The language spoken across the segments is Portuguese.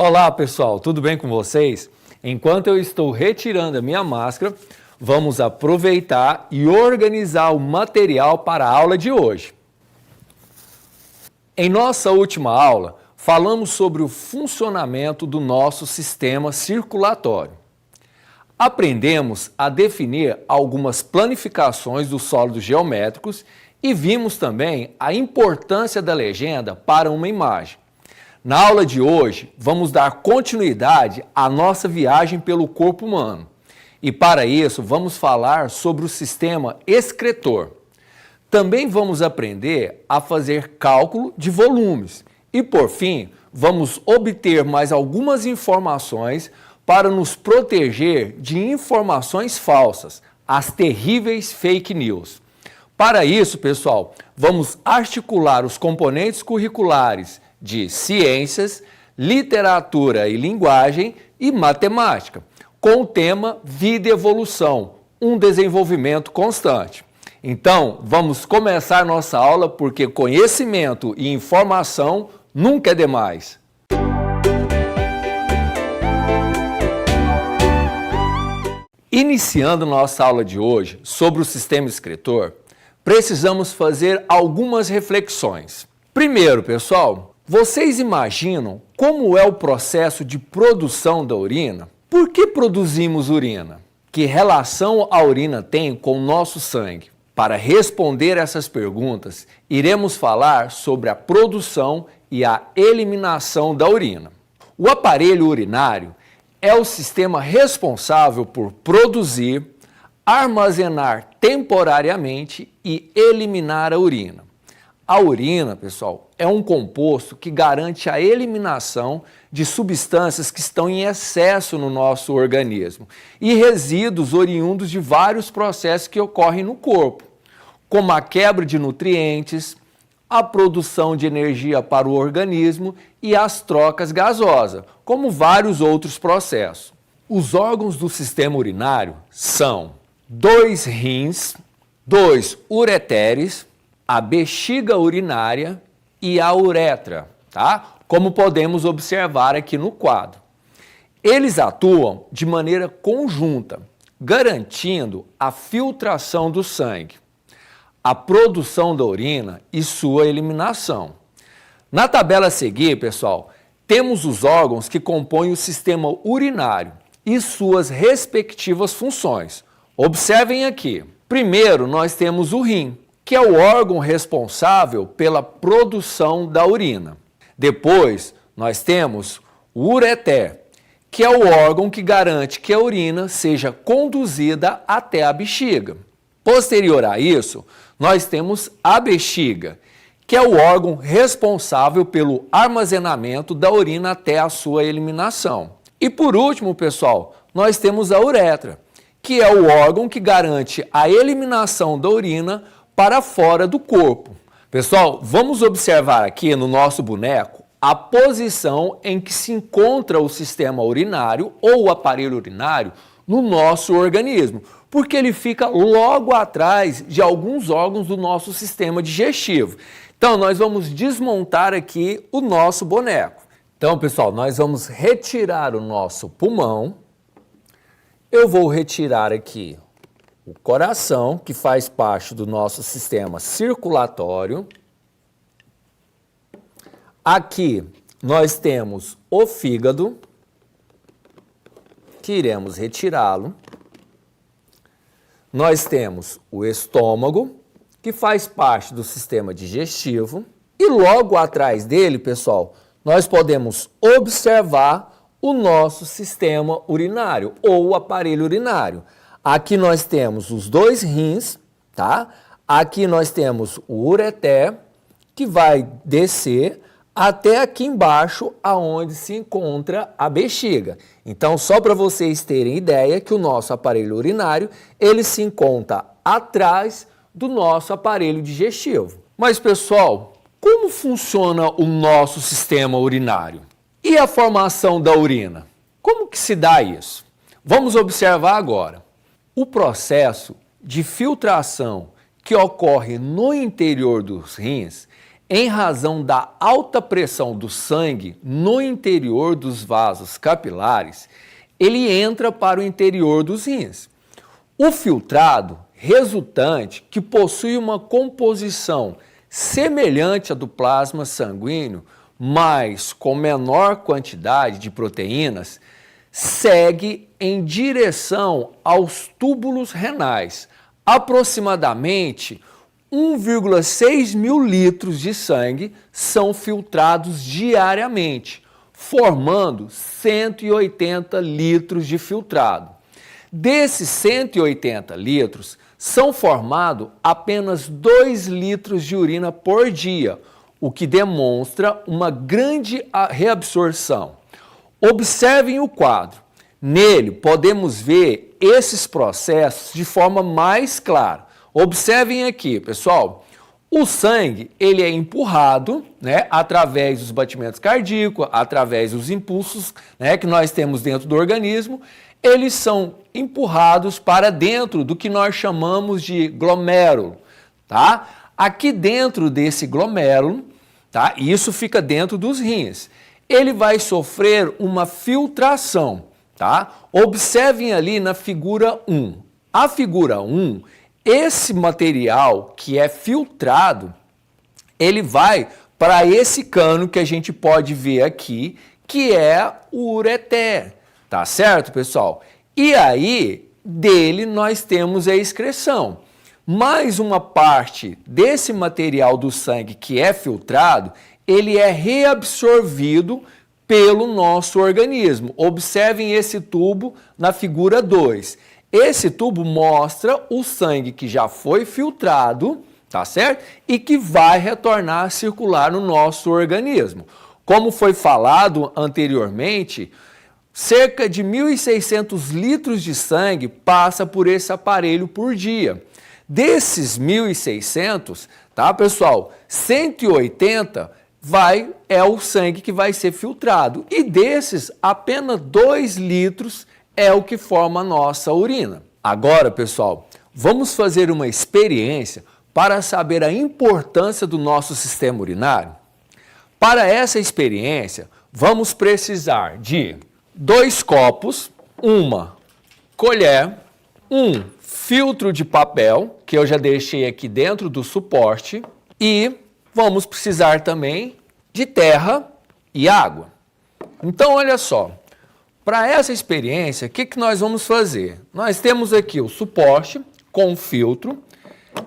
Olá pessoal, tudo bem com vocês? Enquanto eu estou retirando a minha máscara, vamos aproveitar e organizar o material para a aula de hoje. Em nossa última aula, falamos sobre o funcionamento do nosso sistema circulatório. Aprendemos a definir algumas planificações dos sólidos geométricos e vimos também a importância da legenda para uma imagem. Na aula de hoje, vamos dar continuidade à nossa viagem pelo corpo humano. E para isso, vamos falar sobre o sistema excretor. Também vamos aprender a fazer cálculo de volumes. E por fim, vamos obter mais algumas informações para nos proteger de informações falsas, as terríveis fake news. Para isso, pessoal, vamos articular os componentes curriculares de ciências, literatura e linguagem e matemática, com o tema Vida e Evolução, um desenvolvimento constante. Então, vamos começar nossa aula porque conhecimento e informação nunca é demais. Iniciando nossa aula de hoje sobre o sistema excretor, precisamos fazer algumas reflexões. Primeiro, pessoal, vocês imaginam como é o processo de produção da urina? Por que produzimos urina? Que relação a urina tem com o nosso sangue? Para responder essas perguntas, iremos falar sobre a produção e a eliminação da urina. O aparelho urinário é o sistema responsável por produzir, armazenar temporariamente e eliminar a urina. A urina, pessoal, é um composto que garante a eliminação de substâncias que estão em excesso no nosso organismo e resíduos oriundos de vários processos que ocorrem no corpo, como a quebra de nutrientes, a produção de energia para o organismo e as trocas gasosas, como vários outros processos. Os órgãos do sistema urinário são 2 rins, 2 ureteres, a bexiga urinária e a uretra, tá? Como podemos observar aqui no quadro. Eles atuam de maneira conjunta, garantindo a filtração do sangue, a produção da urina e sua eliminação. Na tabela a seguir, pessoal, temos os órgãos que compõem o sistema urinário e suas respectivas funções. Observem aqui. Primeiro, nós temos o rim, que é o órgão responsável pela produção da urina. Depois, nós temos o ureter, que é o órgão que garante que a urina seja conduzida até a bexiga. Posterior a isso, nós temos a bexiga, que é o órgão responsável pelo armazenamento da urina até a sua eliminação. E por último, pessoal, nós temos a uretra, que é o órgão que garante a eliminação da urina para fora do corpo. Pessoal, vamos observar aqui no nosso boneco a posição em que se encontra o sistema urinário ou o aparelho urinário no nosso organismo, porque ele fica logo atrás de alguns órgãos do nosso sistema digestivo. Então, nós vamos desmontar aqui o nosso boneco. Então, pessoal, nós vamos retirar o nosso pulmão. Eu vou retirar aqui o coração, que faz parte do nosso sistema circulatório. Aqui nós temos o fígado, que iremos retirá-lo. Nós temos o estômago, que faz parte do sistema digestivo. E logo atrás dele, pessoal, nós podemos observar o nosso sistema urinário ou o aparelho urinário. Aqui nós temos os 2 rins, tá? Aqui nós temos o ureter, que vai descer até aqui embaixo, aonde se encontra a bexiga. Então, só para vocês terem ideia que o nosso aparelho urinário, ele se encontra atrás do nosso aparelho digestivo. Mas, pessoal, como funciona o nosso sistema urinário? E a formação da urina? Como que se dá isso? Vamos observar agora. O processo de filtração que ocorre no interior dos rins em razão da alta pressão do sangue no interior dos vasos capilares, ele entra para o interior dos rins. O filtrado resultante, que possui uma composição semelhante à do plasma sanguíneo, mas com menor quantidade de proteínas, segue em direção aos túbulos renais. Aproximadamente 1,6 mil litros de sangue são filtrados diariamente, formando 180 litros de filtrado. Desses 180 litros, são formados apenas 2 litros de urina por dia, o que demonstra uma grande reabsorção. Observem o quadro. Nele, podemos ver esses processos de forma mais clara. Observem aqui, pessoal. O sangue, ele é empurrado, através dos batimentos cardíacos, através dos impulsos, que nós temos dentro do organismo. Eles são empurrados para dentro do que nós chamamos de glomérulo, tá? Aqui dentro desse glomérulo, tá? Isso fica dentro dos rins. Ele vai sofrer uma filtração, tá? Observem ali na figura 1. A figura 1, esse material que é filtrado, ele vai para esse cano que a gente pode ver aqui, que é o ureter. Tá certo, pessoal? E aí, dele nós temos a excreção. Mais uma parte desse material do sangue que é filtrado, ele é reabsorvido pelo nosso organismo. Observem esse tubo na figura 2. Esse tubo mostra o sangue que já foi filtrado, tá certo? E que vai retornar a circular no nosso organismo. Como foi falado anteriormente, cerca de 1.600 litros de sangue passa por esse aparelho por dia. Desses 1.600, tá, pessoal? 180 é o sangue que vai ser filtrado. E desses, apenas 2 litros é o que forma a nossa urina. Agora, pessoal, vamos fazer uma experiência para saber a importância do nosso sistema urinário. Para essa experiência, vamos precisar de 2 copos, uma colher, um filtro de papel, que eu já deixei aqui dentro do suporte, e vamos precisar também de terra e água. Então, olha só, para essa experiência, o que nós vamos fazer? Nós temos aqui o suporte com filtro,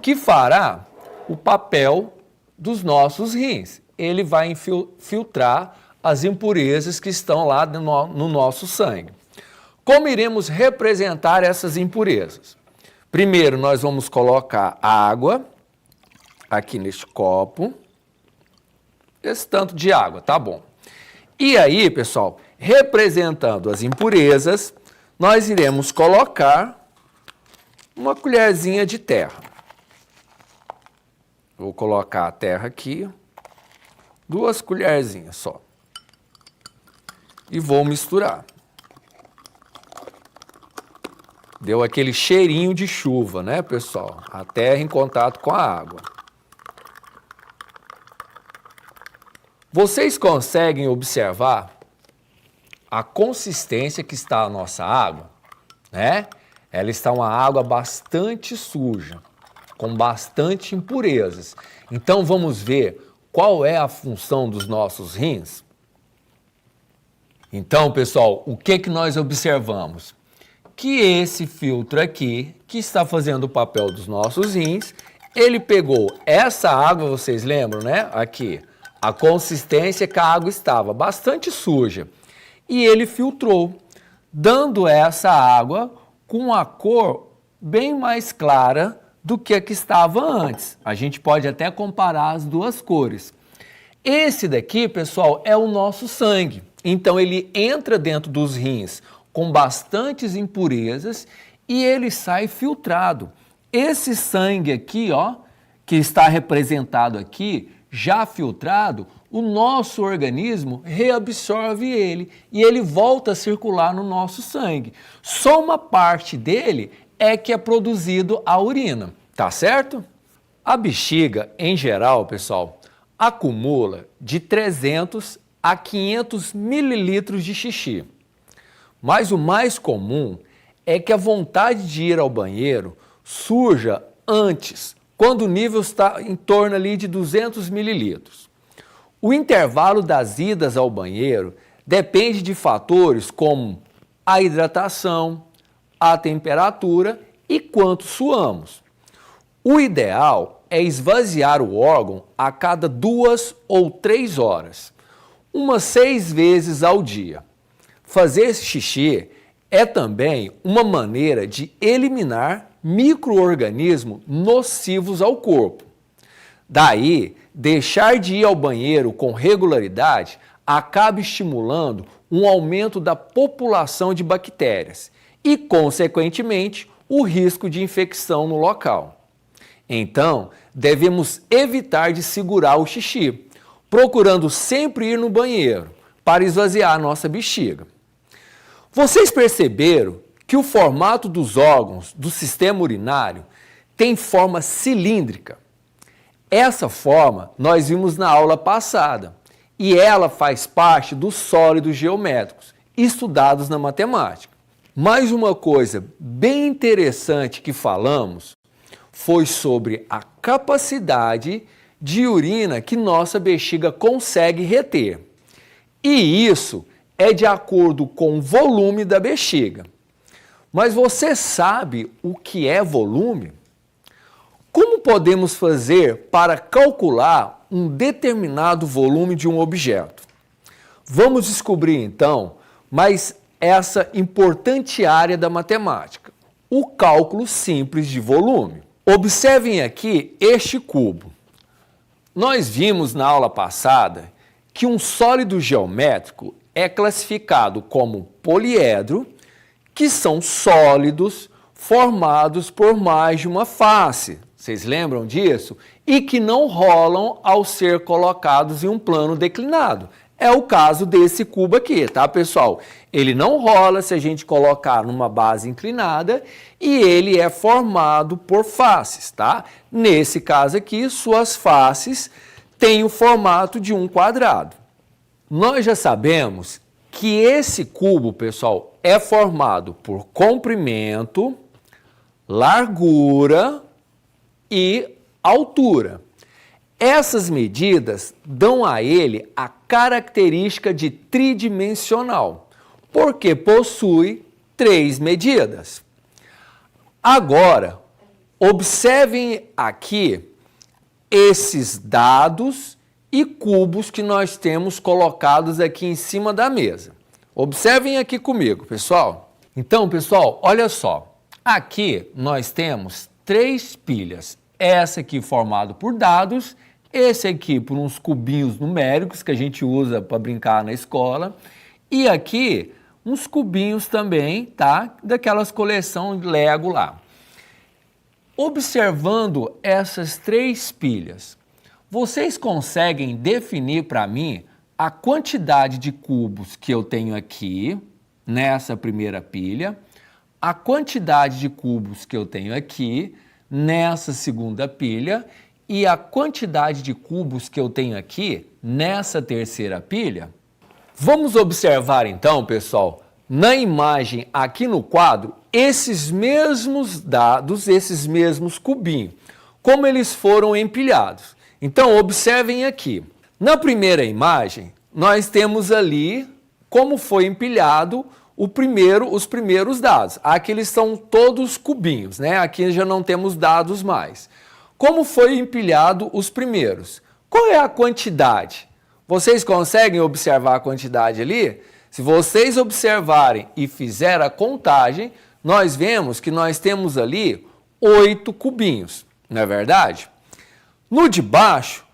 que fará o papel dos nossos rins. Ele vai filtrar as impurezas que estão lá no nosso sangue. Como iremos representar essas impurezas? Primeiro, nós vamos colocar água aqui neste copo. Esse tanto de água, tá bom. E aí, pessoal, representando as impurezas, nós iremos colocar uma colherzinha de terra. Vou colocar a terra aqui, 2 colherzinhas só. E vou misturar. Deu aquele cheirinho de chuva, né, pessoal? A terra em contato com a água. Vocês conseguem observar a consistência que está a nossa água, né? Ela está uma água bastante suja, com bastante impurezas. Então vamos ver qual é a função dos nossos rins? Então, pessoal, o que nós observamos? Que esse filtro aqui, que está fazendo o papel dos nossos rins, ele pegou essa água, vocês lembram, né? Aqui, a consistência que a água estava bastante suja. E ele filtrou, dando essa água com a cor bem mais clara do que a que estava antes. A gente pode até comparar as duas cores. Esse daqui, pessoal, é o nosso sangue. Então, ele entra dentro dos rins com bastantes impurezas e ele sai filtrado. Esse sangue aqui, ó, que está representado aqui, já filtrado, o nosso organismo reabsorve ele e ele volta a circular no nosso sangue. Só uma parte dele é que é produzido a urina, tá certo? A bexiga, em geral, pessoal, acumula de 300 a 500 mililitros de xixi. Mas o mais comum é que a vontade de ir ao banheiro surja antes, quando o nível está em torno ali de 200 mililitros. O intervalo das idas ao banheiro depende de fatores como a hidratação, a temperatura e quanto suamos. O ideal é esvaziar o órgão a cada 2 ou 3 horas, umas 6 vezes ao dia. Fazer esse xixi é também uma maneira de eliminar micro-organismos nocivos ao corpo. Daí, deixar de ir ao banheiro com regularidade acaba estimulando um aumento da população de bactérias e, consequentemente, o risco de infecção no local. Então, devemos evitar de segurar o xixi, procurando sempre ir no banheiro para esvaziar a nossa bexiga. Vocês perceberam que o formato dos órgãos do sistema urinário tem forma cilíndrica? Essa forma nós vimos na aula passada e ela faz parte dos sólidos geométricos estudados na matemática. Mais uma coisa bem interessante que falamos foi sobre a capacidade de urina que nossa bexiga consegue reter. E isso é de acordo com o volume da bexiga. Mas você sabe o que é volume? Como podemos fazer para calcular um determinado volume de um objeto? Vamos descobrir então mais essa importante área da matemática, o cálculo simples de volume. Observem aqui este cubo. Nós vimos na aula passada que um sólido geométrico é classificado como poliedro, que são sólidos formados por mais de uma face. Vocês lembram disso? E que não rolam ao ser colocados em um plano declinado. É o caso desse cubo aqui, tá, pessoal? Ele não rola se a gente colocar numa base inclinada e ele é formado por faces, tá? Nesse caso aqui, suas faces têm o formato de um quadrado. Nós já sabemos que esse cubo, pessoal, é formado por comprimento, largura e altura. Essas medidas dão a ele a característica de tridimensional, porque possui 3 medidas. Agora, observem aqui esses dados e cubos que nós temos colocados aqui em cima da mesa. Observem aqui comigo, pessoal. Então, pessoal, olha só. Aqui nós temos 3 pilhas. Essa aqui formada por dados, esse aqui por uns cubinhos numéricos que a gente usa para brincar na escola. E aqui uns cubinhos também, tá? Daquelas coleções Lego lá. Observando essas 3 pilhas, vocês conseguem definir para mim a quantidade de cubos que eu tenho aqui, nessa primeira pilha, a quantidade de cubos que eu tenho aqui, nessa segunda pilha, e a quantidade de cubos que eu tenho aqui, nessa terceira pilha? Vamos observar então, pessoal, na imagem aqui no quadro, esses mesmos dados, esses mesmos cubinhos, como eles foram empilhados. Então, observem aqui. Na primeira imagem, nós temos ali como foi empilhado os primeiros dados. Aqui eles são todos cubinhos, né? Aqui já não temos dados mais. Como foi empilhado os primeiros? Qual é a quantidade? Vocês conseguem observar a quantidade ali? Se vocês observarem e fizerem a contagem, nós vemos que nós temos ali 8 cubinhos, não é verdade? No de baixo,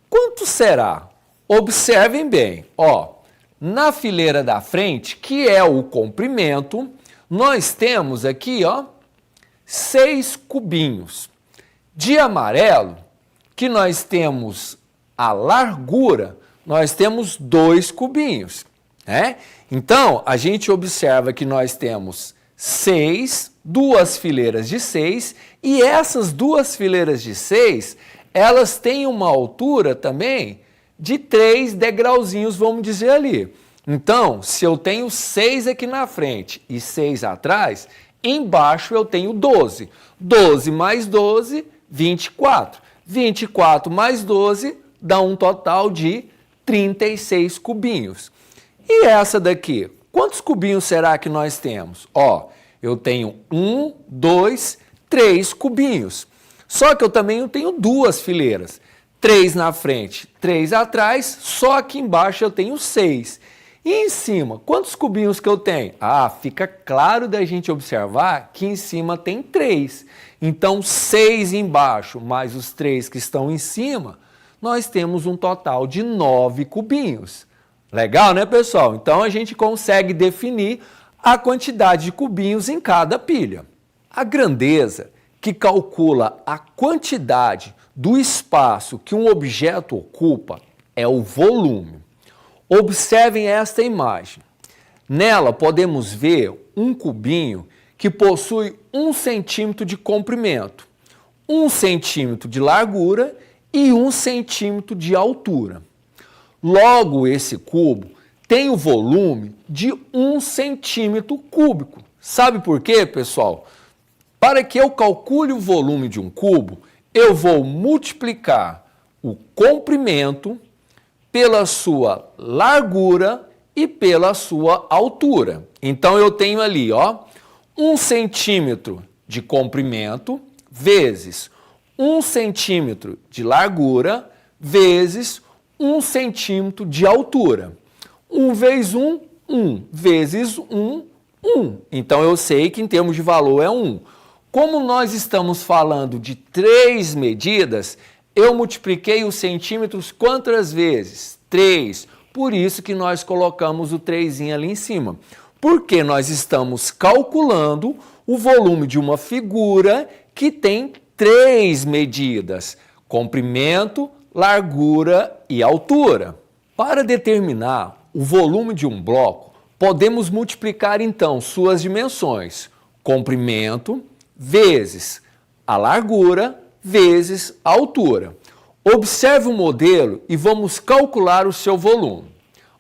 quanto será? Observem bem, ó, na fileira da frente, que é o comprimento, nós temos aqui, ó, 6 cubinhos. De amarelo, que nós temos a largura, nós temos 2 cubinhos, né? Então, a gente observa que nós temos 6, 2 fileiras de 6, e essas 2 fileiras de 6, elas têm uma altura também de 3 degrauzinhos, vamos dizer ali. Então, se eu tenho 6 aqui na frente e 6 atrás, embaixo eu tenho 12. 12 mais 12, 24. 24 mais 12 dá um total de 36 cubinhos. E essa daqui? Quantos cubinhos será que nós temos? Ó, eu tenho 1, 2, 3 cubinhos. Só que eu também tenho 2 fileiras. 3 na frente, 3 atrás, só aqui embaixo eu tenho 6. E em cima, quantos cubinhos que eu tenho? Ah, fica claro da gente observar que em cima tem 3. Então, 6 embaixo, mais os 3 que estão em cima, nós temos um total de 9 cubinhos. Legal, né, pessoal? Então, a gente consegue definir a quantidade de cubinhos em cada pilha. A grandeza, que calcula a quantidade do espaço que um objeto ocupa, é o volume. Observem esta imagem. Nela podemos ver um cubinho que possui 1 centímetro de comprimento, 1 centímetro de largura e 1 centímetro de altura. Logo, esse cubo tem o volume de 1 centímetro cúbico. Sabe por quê, pessoal? Para que eu calcule o volume de um cubo, eu vou multiplicar o comprimento pela sua largura e pela sua altura. Então, eu tenho ali, ó, 1 centímetro de comprimento vezes 1 centímetro de largura vezes 1 centímetro de altura. 1 vezes 1, 1. Vezes 1, 1. Então, eu sei que em termos de valor é 1. Como nós estamos falando de 3 medidas, eu multipliquei os centímetros quantas vezes? 3. Por isso que nós colocamos o 3 ali em cima. Porque nós estamos calculando o volume de uma figura que tem 3 medidas: comprimento, largura e altura. Para determinar o volume de um bloco, podemos multiplicar então suas dimensões: comprimento vezes a largura vezes a altura. Observe o modelo e vamos calcular o seu volume.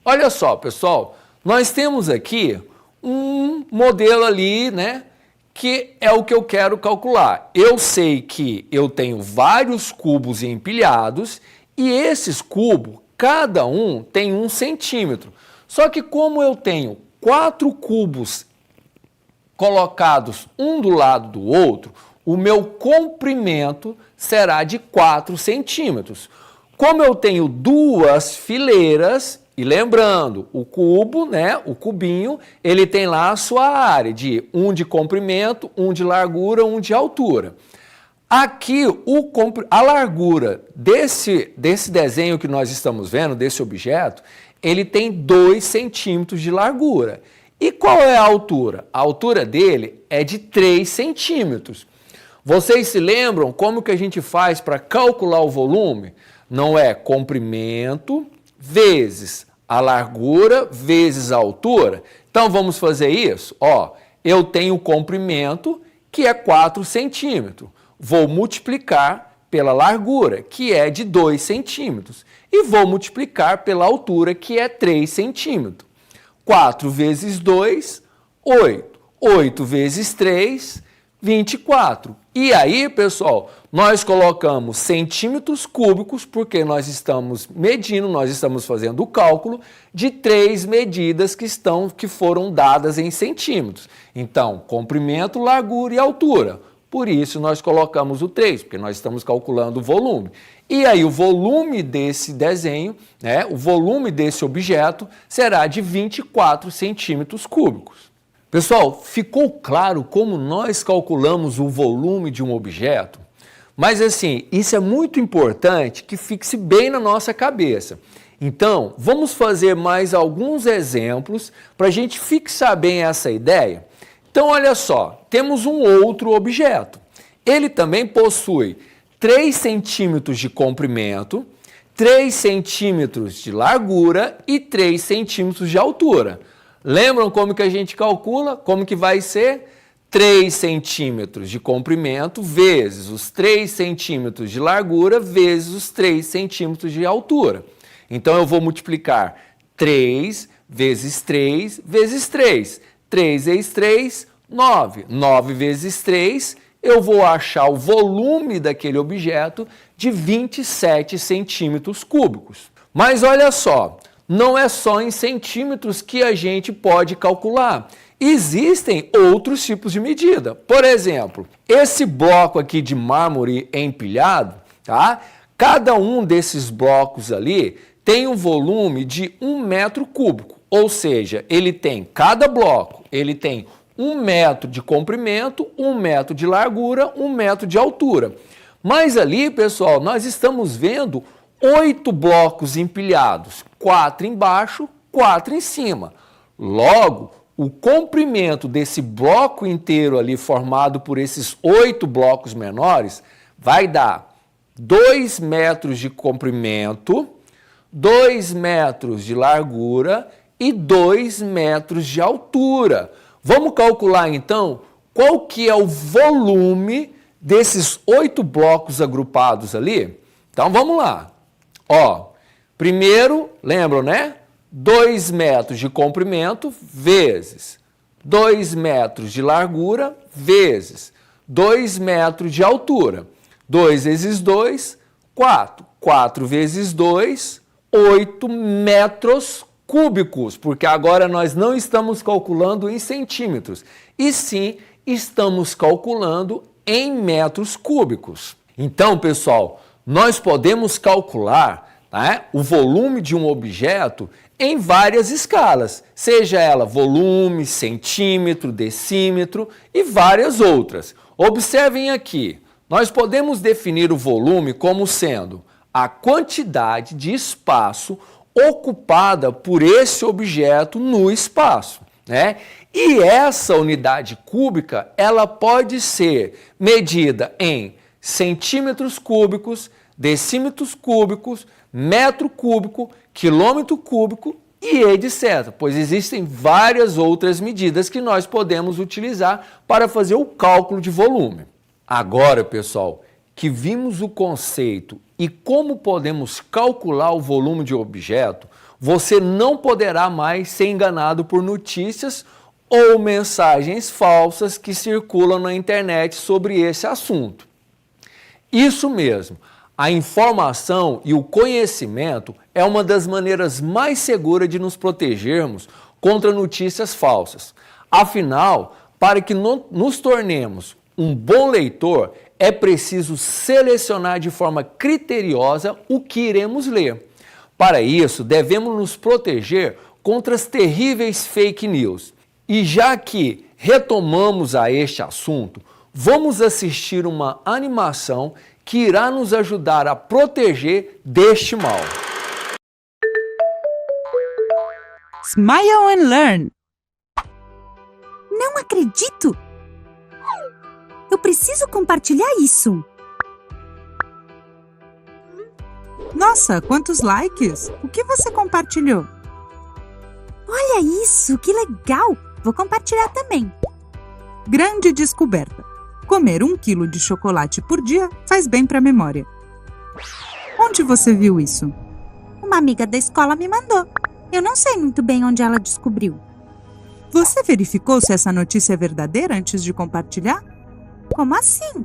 Olha só, pessoal, nós temos aqui um modelo ali, né, que é o que eu quero calcular. Eu sei que eu tenho vários cubos empilhados e esses cubos, cada um tem 1 centímetro. Só que como eu tenho 4 cubos colocados um do lado do outro, o meu comprimento será de 4 centímetros. Como eu tenho 2 fileiras, e lembrando, o cubo, né, o cubinho, ele tem lá a sua área de 1 de comprimento, 1 de largura, 1 de altura. Aqui, a largura desse desenho que nós estamos vendo, desse objeto, ele tem 2 centímetros de largura. E qual é a altura? A altura dele é de 3 centímetros. Vocês se lembram como que a gente faz para calcular o volume? Não é comprimento vezes a largura vezes a altura? Então vamos fazer isso? Ó, eu tenho o comprimento, que é 4 centímetros. Vou multiplicar pela largura, que é de 2 centímetros. E vou multiplicar pela altura, que é 3 centímetros. 4 vezes 2, 8. 8 vezes 3, 24. E aí, pessoal, nós colocamos centímetros cúbicos, porque nós estamos medindo, nós estamos fazendo o cálculo de 3 medidas que foram dadas em centímetros. Então, comprimento, largura e altura. Por isso, nós colocamos o 3, porque nós estamos calculando o volume. E aí, o volume desse desenho, né, o volume desse objeto, será de 24 centímetros cúbicos. Pessoal, ficou claro como nós calculamos o volume de um objeto? Mas assim, isso é muito importante que fixe bem na nossa cabeça. Então, vamos fazer mais alguns exemplos para a gente fixar bem essa ideia. Então, olha só, temos um outro objeto. Ele também possui 3 centímetros de comprimento, 3 centímetros de largura e 3 centímetros de altura. Lembram como que a gente calcula? Como que vai ser? 3 centímetros de comprimento vezes os 3 centímetros de largura vezes os 3 centímetros de altura. Então, eu vou multiplicar 3 vezes 3 vezes 3. 3 vezes 3, 9. 9 vezes 3, eu vou achar o volume daquele objeto de 27 centímetros cúbicos. Mas olha só, não é só em centímetros que a gente pode calcular. Existem outros tipos de medida. Por exemplo, esse bloco aqui de mármore empilhado, tá? Cada um desses blocos ali tem um volume de 1 metro cúbico. Ou seja, cada bloco, ele tem 1 metro de comprimento, 1 metro de largura, 1 metro de altura. Mas ali, pessoal, nós estamos vendo 8 blocos empilhados, 4 embaixo, 4 em cima. Logo, o comprimento desse bloco inteiro ali, formado por esses 8 blocos menores, vai dar 2 metros de comprimento, 2 metros de largura e 2 metros de altura. Vamos calcular, então, qual que é o volume desses 8 blocos agrupados ali? Então, vamos lá. Ó, primeiro, lembram, né? 2 metros de comprimento vezes 2 metros de largura vezes 2 metros de altura. 2 vezes 2, 4. 4 vezes 2, 8 metros cúbicos, porque agora nós não estamos calculando em centímetros, e sim estamos calculando em metros cúbicos. Então, pessoal, nós podemos calcular, né, o volume de um objeto em várias escalas, seja ela volume, centímetro, decímetro e várias outras. Observem aqui, nós podemos definir o volume como sendo a quantidade de espaço ocupada por esse objeto no espaço, né? E essa unidade cúbica, ela pode ser medida em centímetros cúbicos, decímetros cúbicos, metro cúbico, quilômetro cúbico e etc. Pois existem várias outras medidas que nós podemos utilizar para fazer o cálculo de volume. Agora, pessoal, que vimos o conceito e como podemos calcular o volume de objeto, você não poderá mais ser enganado por notícias ou mensagens falsas que circulam na internet sobre esse assunto. Isso mesmo, a informação e o conhecimento é uma das maneiras mais seguras de nos protegermos contra notícias falsas. Afinal, para que nos tornemos um bom leitor, é preciso selecionar de forma criteriosa o que iremos ler. Para isso, devemos nos proteger contra as terríveis fake news. E já que retomamos a este assunto, vamos assistir uma animação que irá nos ajudar a proteger deste mal. Smile and Learn. Não acredito! Eu preciso compartilhar isso. Nossa, quantos likes! O que você compartilhou? Olha isso, que legal! Vou compartilhar também. Grande descoberta. Comer 1 quilo de chocolate por dia faz bem para a memória. Onde você viu isso? Uma amiga da escola me mandou. Eu não sei muito bem onde ela descobriu. Você verificou se essa notícia é verdadeira antes de compartilhar? Como assim?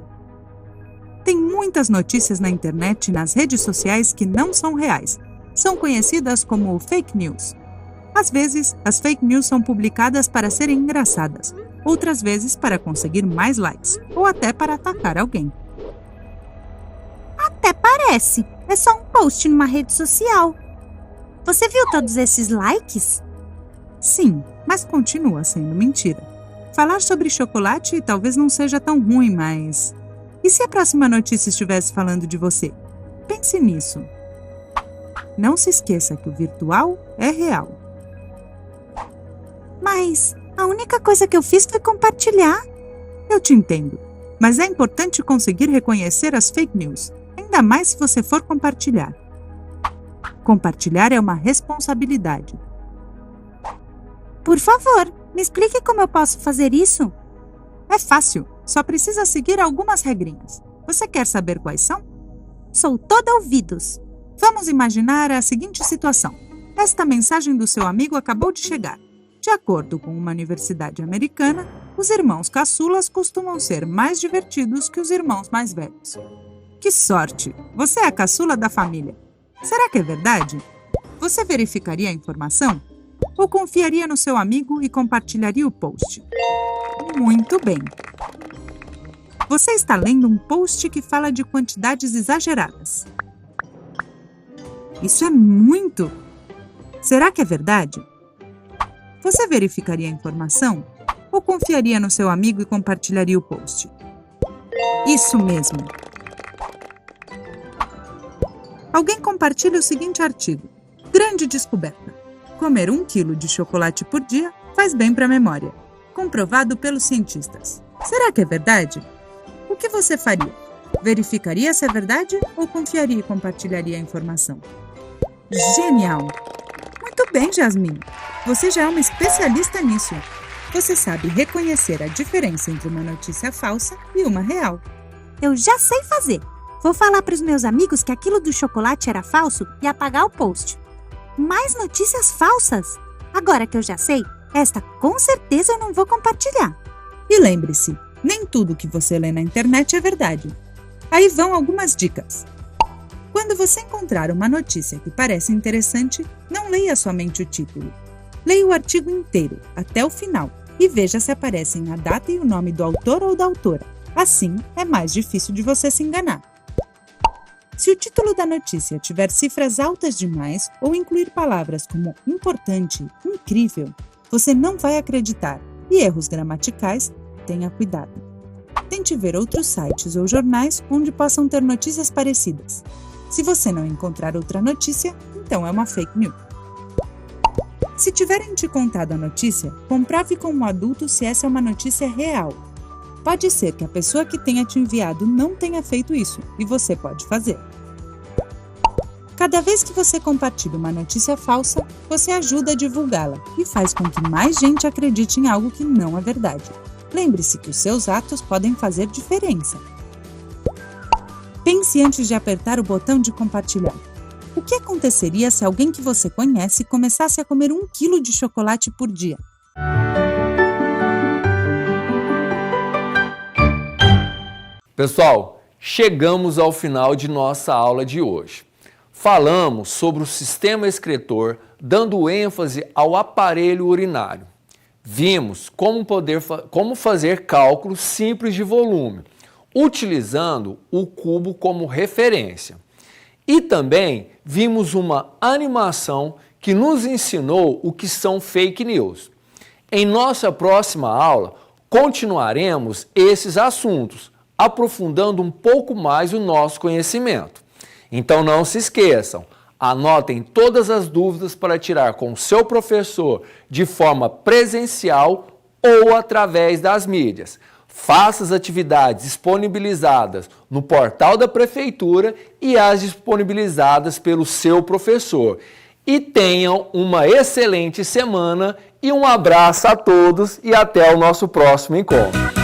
Tem muitas notícias na internet e nas redes sociais que não são reais. São conhecidas como fake news. Às vezes, as fake news são publicadas para serem engraçadas, outras vezes para conseguir mais likes, ou até para atacar alguém. Até parece. É só um post numa rede social. Você viu todos esses likes? Sim, mas continua sendo mentira. Falar sobre chocolate talvez não seja tão ruim, mas... E se a próxima notícia estivesse falando de você? Pense nisso. Não se esqueça que o virtual é real. Mas a única coisa que eu fiz foi compartilhar. Eu te entendo, mas é importante conseguir reconhecer as fake news, ainda mais se você for compartilhar. Compartilhar é uma responsabilidade. Por favor, me explique como eu posso fazer isso. É fácil, só precisa seguir algumas regrinhas. Você quer saber quais são? Sou toda ouvidos. Vamos imaginar a seguinte situação. Esta mensagem do seu amigo acabou de chegar. De acordo com uma universidade americana, os irmãos caçulas costumam ser mais divertidos que os irmãos mais velhos. Que sorte! Você é a caçula da família. Será que é verdade? Você verificaria a informação? Ou confiaria no seu amigo e compartilharia o post? Muito bem! Você está lendo um post que fala de quantidades exageradas. Isso é muito! Será que é verdade? Você verificaria a informação? Ou confiaria no seu amigo e compartilharia o post? Isso mesmo! Alguém compartilha o seguinte artigo. Grande descoberta. Comer 1 quilo de chocolate por dia faz bem para a memória. Comprovado pelos cientistas. Será que é verdade? O que você faria? Verificaria se é verdade ou confiaria e compartilharia a informação? Genial! Muito bem, Jasmine. Você já é uma especialista nisso. Você sabe reconhecer a diferença entre uma notícia falsa e uma real. Eu já sei fazer. Vou falar para os meus amigos que aquilo do chocolate era falso e apagar o post. Mais notícias falsas? Agora que eu já sei, esta com certeza eu não vou compartilhar. E lembre-se, nem tudo que você lê na internet é verdade. Aí vão algumas dicas. Quando você encontrar uma notícia que parece interessante, não leia somente o título. Leia o artigo inteiro, até o final, e veja se aparecem a data e o nome do autor ou da autora. Assim, é mais difícil de você se enganar. Se o título da notícia tiver cifras altas demais ou incluir palavras como importante, incrível, você não vai acreditar. E erros gramaticais, tenha cuidado. Tente ver outros sites ou jornais onde possam ter notícias parecidas. Se você não encontrar outra notícia, então é uma fake news. Se tiverem te contado a notícia, comprove com um adulto se essa é uma notícia real. Pode ser que a pessoa que tenha te enviado não tenha feito isso, e você pode fazer. Cada vez que você compartilha uma notícia falsa, você ajuda a divulgá-la e faz com que mais gente acredite em algo que não é verdade. Lembre-se que os seus atos podem fazer diferença. Pense antes de apertar o botão de compartilhar. O que aconteceria se alguém que você conhece começasse a comer 1 quilo de chocolate por dia? Pessoal, chegamos ao final de nossa aula de hoje. Falamos sobre o sistema excretor, dando ênfase ao aparelho urinário. Vimos como fazer cálculos simples de volume, utilizando o cubo como referência. E também vimos uma animação que nos ensinou o que são fake news. Em nossa próxima aula, continuaremos esses assuntos, aprofundando um pouco mais o nosso conhecimento. Então não se esqueçam, anotem todas as dúvidas para tirar com o seu professor de forma presencial ou através das mídias. Faça as atividades disponibilizadas no portal da Prefeitura e as disponibilizadas pelo seu professor. E tenham uma excelente semana e um abraço a todos e até o nosso próximo encontro.